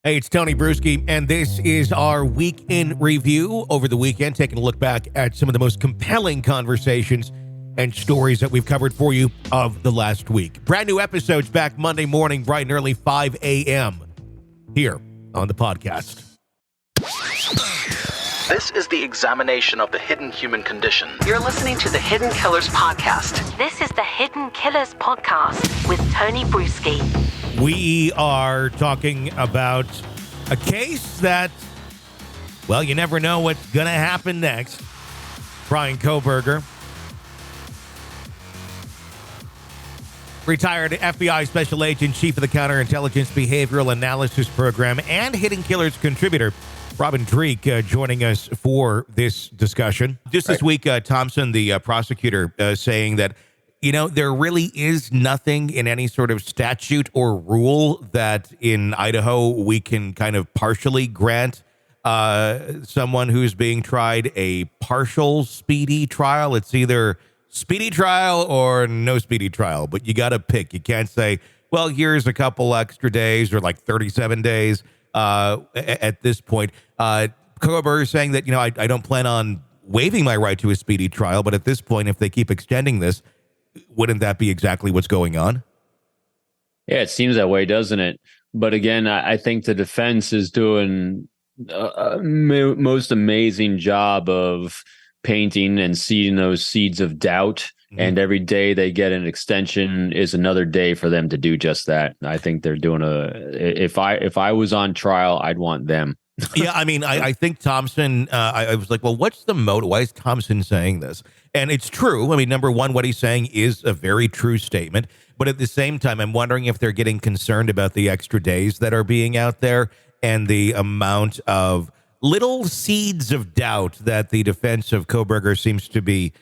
Hey, it's Tony Brueski, and this is our week in review over the weekend, taking a look back at some of the most compelling conversations and stories that we've covered for you of the last week. Brand new episodes back Monday morning, bright and early, 5 a.m. here on the podcast. This is the examination of the hidden human condition. You're listening to the Hidden Killers Podcast. This is the Hidden Killers Podcast with Tony Brueski. We are talking about a case that, well, you never know what's going to happen next. Bryan Kohberger, retired FBI Special Agent, Chief of the Counterintelligence Behavioral Analysis Program, and Hidden Killers contributor, Robin Dreeke, joining us for this discussion. Just this week, Thompson, the prosecutor, saying that, you know, there really is nothing in any sort of statute or rule that in Idaho we can kind of partially grant someone who's being tried a partial speedy trial. It's either speedy trial or no speedy trial, but you got to pick. You can't say, well, here's a couple extra days or like 37 days at this point. Kohberger is saying that, you know, I don't plan on waiving my right to a speedy trial, but at this point, if they keep extending this, wouldn't that be exactly what's going on? Yeah, it seems that way, doesn't it? But again, I think the defense is doing a most amazing job of painting and seeding those seeds of doubt. Mm-hmm. And every day they get an extension is another day for them to do just that. I think they're doing if I was on trial, I'd want them. Yeah, I mean, I think Thompson, I was like, well, what's the motive? Why is Thompson saying this? And it's true. I mean, number one, what he's saying is a very true statement. But at the same time, I'm wondering if they're getting concerned about the extra days that are being out there and the amount of little seeds of doubt that the defense of Kohberger seems to be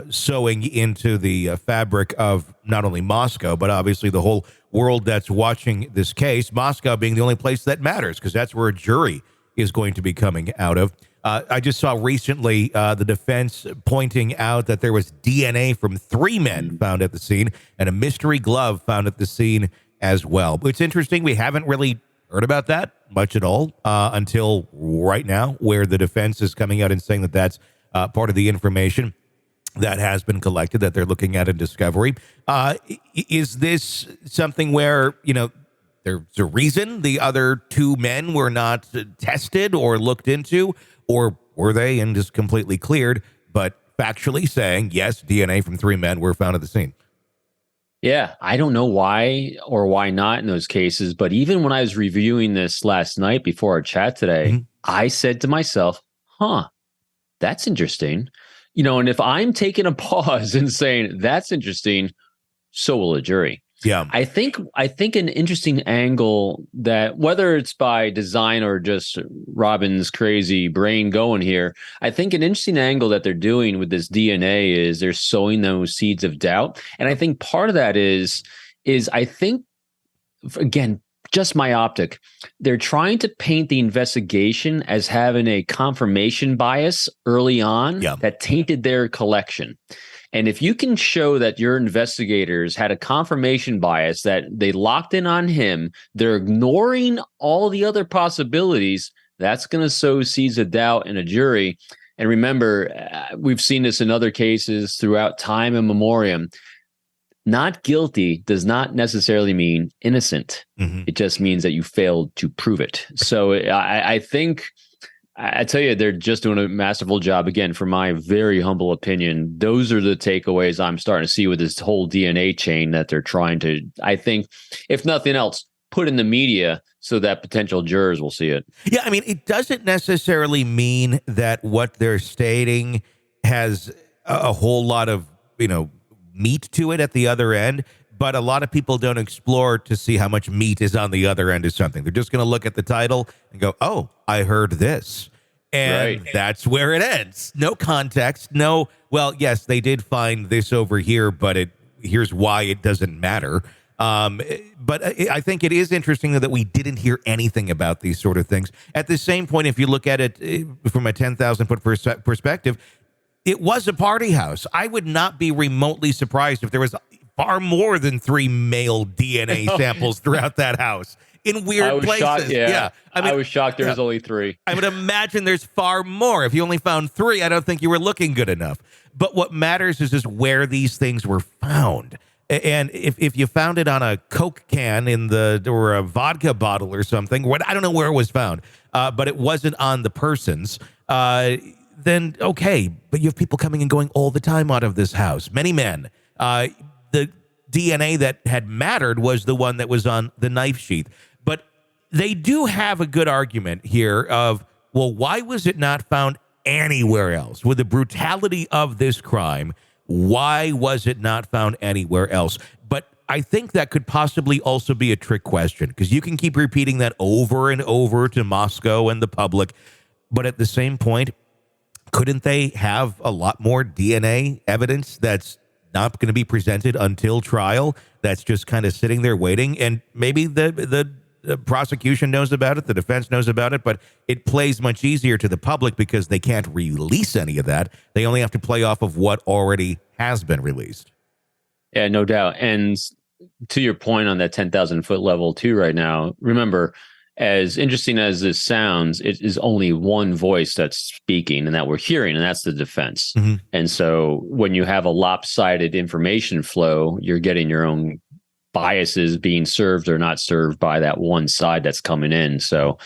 sowing into the fabric of not only Moscow, but obviously the whole world that's watching this case, Moscow being the only place that matters, because that's where a jury is going to be coming out of. I just saw recently the defense pointing out that there was DNA from 3 men found at the scene and a mystery glove found at the scene as well. It's interesting. We haven't really heard about that much at all until right now, where the defense is coming out and saying that that's part of the information that has been collected that they're looking at in discovery. Is this something where, you know, there's a reason the other 2 men were not tested or looked into, or were they and just completely cleared, but factually saying, yes, DNA from 3 men were found at the scene? Yeah, I don't know why or why not in those cases, but even when I was reviewing this last night before our chat today, mm-hmm. I said to myself, that's interesting. You know, and if I'm taking a pause and saying, that's interesting, so will a jury. Yeah, I think an interesting angle that, whether it's by design or just Robin's crazy brain going here, I think an interesting angle that they're doing with this DNA is they're sowing those seeds of doubt. And I think part of that is I think, again, just myopic. They're trying to paint the investigation as having a confirmation bias early on that tainted their collection. And if you can show that your investigators had a confirmation bias, that they locked in on him, they're ignoring all the other possibilities, that's going to sow seeds of doubt in a jury. And remember, we've seen this in other cases throughout time and memoriam. Not guilty does not necessarily mean innocent. Mm-hmm. It just means that you failed to prove it. So I think... I tell you, they're just doing a masterful job. Again, from my very humble opinion, those are the takeaways I'm starting to see with this whole DNA chain that they're trying to, I think, if nothing else, put in the media so that potential jurors will see it. Yeah, I mean, it doesn't necessarily mean that what they're stating has a whole lot of, you know, meat to it at the other end. But a lot of people don't explore to see how much meat is on the other end of something. They're just going to look at the title and go, oh, I heard this. And that's where it ends. No context. No, well, yes, they did find this over here, but here's why it doesn't matter. But I think it is interesting that we didn't hear anything about these sort of things. At the same point, if you look at it from a 10,000-foot perspective, it was a party house. I would not be remotely surprised if there was far more than 3 male DNA samples throughout that house. in weird places. Shocked, yeah. I was shocked there was only 3. I would imagine there's far more. If you only found 3, I don't think you were looking good enough. But what matters is just where these things were found. And if you found it on a Coke can or a vodka bottle or something, I don't know where it was found, but it wasn't on the persons, then okay. But you have people coming and going all the time out of this house. Many men. The DNA that had mattered was the one that was on the knife sheath. But they do have a good argument here of, well, why was it not found anywhere else? With the brutality of this crime, why was it not found anywhere else? But I think that could possibly also be a trick question, because you can keep repeating that over and over to Moscow and the public. But at the same point, couldn't they have a lot more DNA evidence that's not going to be presented until trial, that's just kind of sitting there waiting? And maybe the prosecution knows about it, the defense knows about it, but it plays much easier to the public because they can't release any of that. They only have to play off of what already has been released. Yeah, no doubt. And to your point on that 10,000 foot level too right now, remember, as interesting as this sounds, it is only one voice that's speaking and that we're hearing, and that's the defense. Mm-hmm. And so when you have a lopsided information flow, you're getting your own biases being served or not served by that one side that's coming in. So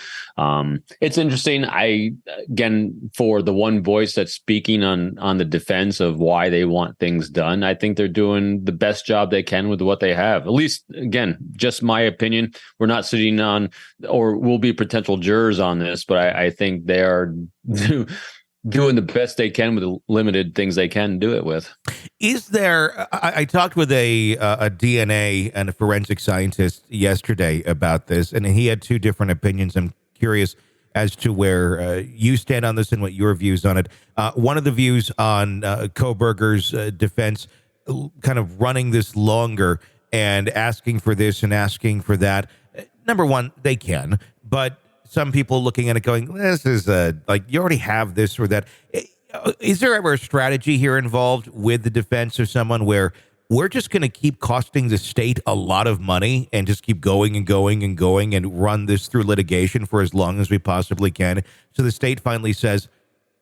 it's interesting. Again, for the one voice that's speaking on the defense of why they want things done, I think they're doing the best job they can with what they have. At least, again, just my opinion. We're not sitting on, or we'll be potential jurors on this, but I think they are doing the best they can with the limited things they can do it with. Is there, I talked with a DNA and a forensic scientist yesterday about this, and he had 2 different opinions. I'm curious as to where you stand on this and what your views on it. One of the views on Kohberger's defense, kind of running this longer and asking for this and asking for that. Number one, they can, but some people looking at it going, this is like, you already have this or that. Is there ever a strategy here involved with the defense or someone where we're just going to keep costing the state a lot of money and just keep going and going and going and run this through litigation for as long as we possibly can? So the state finally says,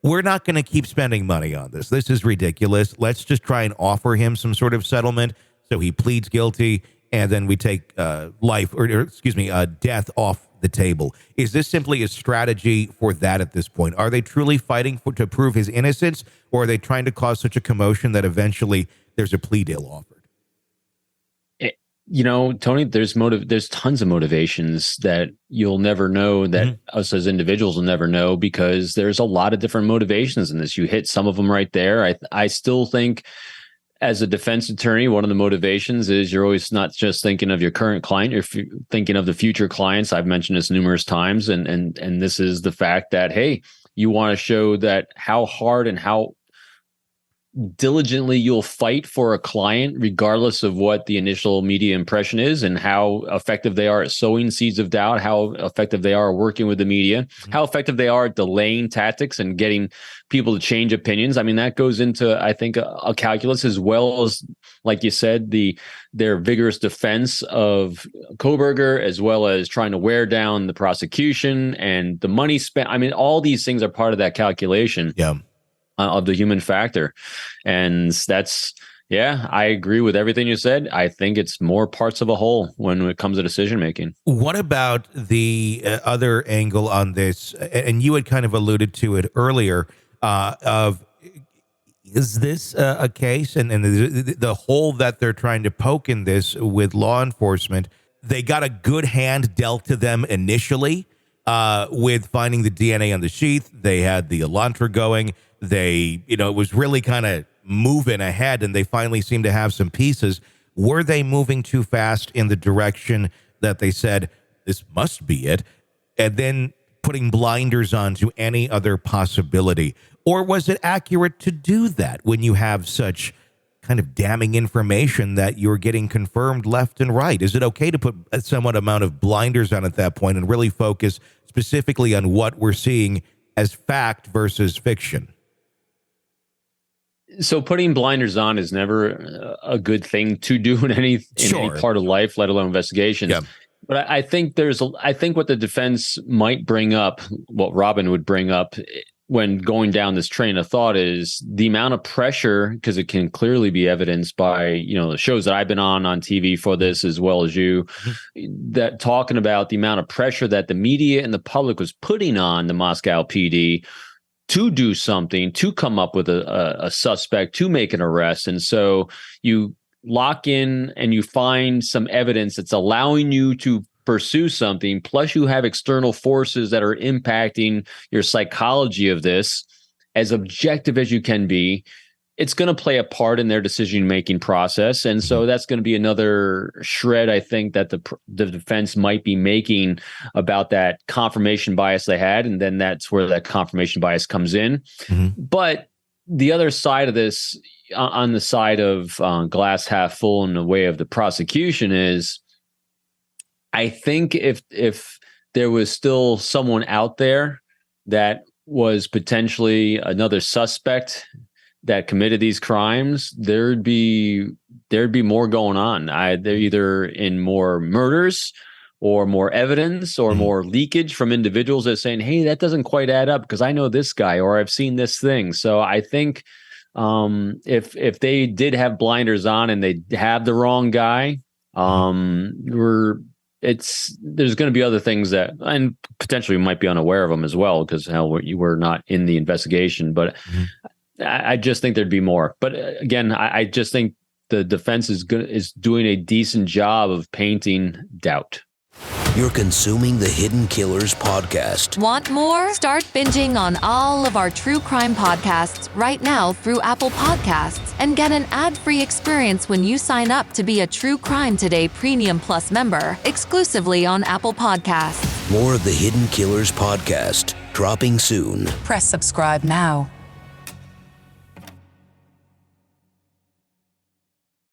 we're not going to keep spending money on this. This is ridiculous. Let's just try and offer him some sort of settlement. So he pleads guilty, and then we take death off the table. Is this simply a strategy for that at this point? Are they truly fighting to prove his innocence, or are they trying to cause such a commotion that eventually there's a plea deal offered? Tony, there's tons of motivations that you'll never know, that us as individuals will never know, because there's a lot of different motivations in this. You hit some of them right there. I still think, as a defense attorney, one of the motivations is you're always not just thinking of your current client, you're thinking of the future clients. I've mentioned this numerous times, and this is the fact that, hey, you want to show that how hard and how diligently you'll fight for a client, regardless of what the initial media impression is, and how effective they are at sowing seeds of doubt, how effective they are working with the media, how effective they are at delaying tactics and getting people to change opinions. I mean, that goes into, I think, a calculus, as well as, like you said, their vigorous defense of Kohberger, as well as trying to wear down the prosecution and the money spent. I mean, all these things are part of that calculation. Yeah. Of the human factor. And I agree with everything you said. I think it's more parts of a whole when it comes to decision making. What about the other angle on this? And you had kind of alluded to it earlier, is this a case? And the hole that they're trying to poke in this with law enforcement, they got a good hand dealt to them initially with finding the DNA on the sheath. They had the Elantra going. It was really kind of moving ahead, and they finally seemed to have some pieces. Were they moving too fast in the direction that they said, this must be it, and then putting blinders on to any other possibility? Or was it accurate to do that when you have such kind of damning information that you're getting confirmed left and right? Is it okay to put a somewhat amount of blinders on at that point and really focus specifically on what we're seeing as fact versus fiction? So putting blinders on is never a good thing to do in any part of life, let alone investigations. Yeah. But I think I think what the defense might bring up, what Robin would bring up when going down this train of thought, is the amount of pressure, because it can clearly be evidenced by, the shows that I've been on TV for this, as well as you, that talking about the amount of pressure that the media and the public was putting on the Moscow PD to do something, to come up with a suspect, to make an arrest. And so you lock in and you find some evidence that's allowing you to pursue something, plus you have external forces that are impacting your psychology of this, as objective as you can be. It's going to play a part in their decision-making process. And so that's going to be another shred, I think, that the defense might be making about that confirmation bias they had. And then that's where that confirmation bias comes in. But the other side of this, on the side of glass half full in the way of the prosecution, is I think if there was still someone out there that was potentially another suspect that committed these crimes, there'd be more going on. They're either in more murders or more evidence or more leakage from individuals that are saying, hey, that doesn't quite add up because I know this guy or I've seen this thing. So I think if they did have blinders on and they have the wrong guy, there's going to be other things that, and potentially we might be unaware of them as well, because you were not in the investigation. But I just think there'd be more. But again, I just think the defense is doing a decent job of painting doubt. You're consuming the Hidden Killers podcast. Want more? Start binging on all of our true crime podcasts right now through Apple Podcasts, and get an ad-free experience when you sign up to be a True Crime Today Premium Plus member, exclusively on Apple Podcasts. More of the Hidden Killers podcast, dropping soon. Press subscribe now.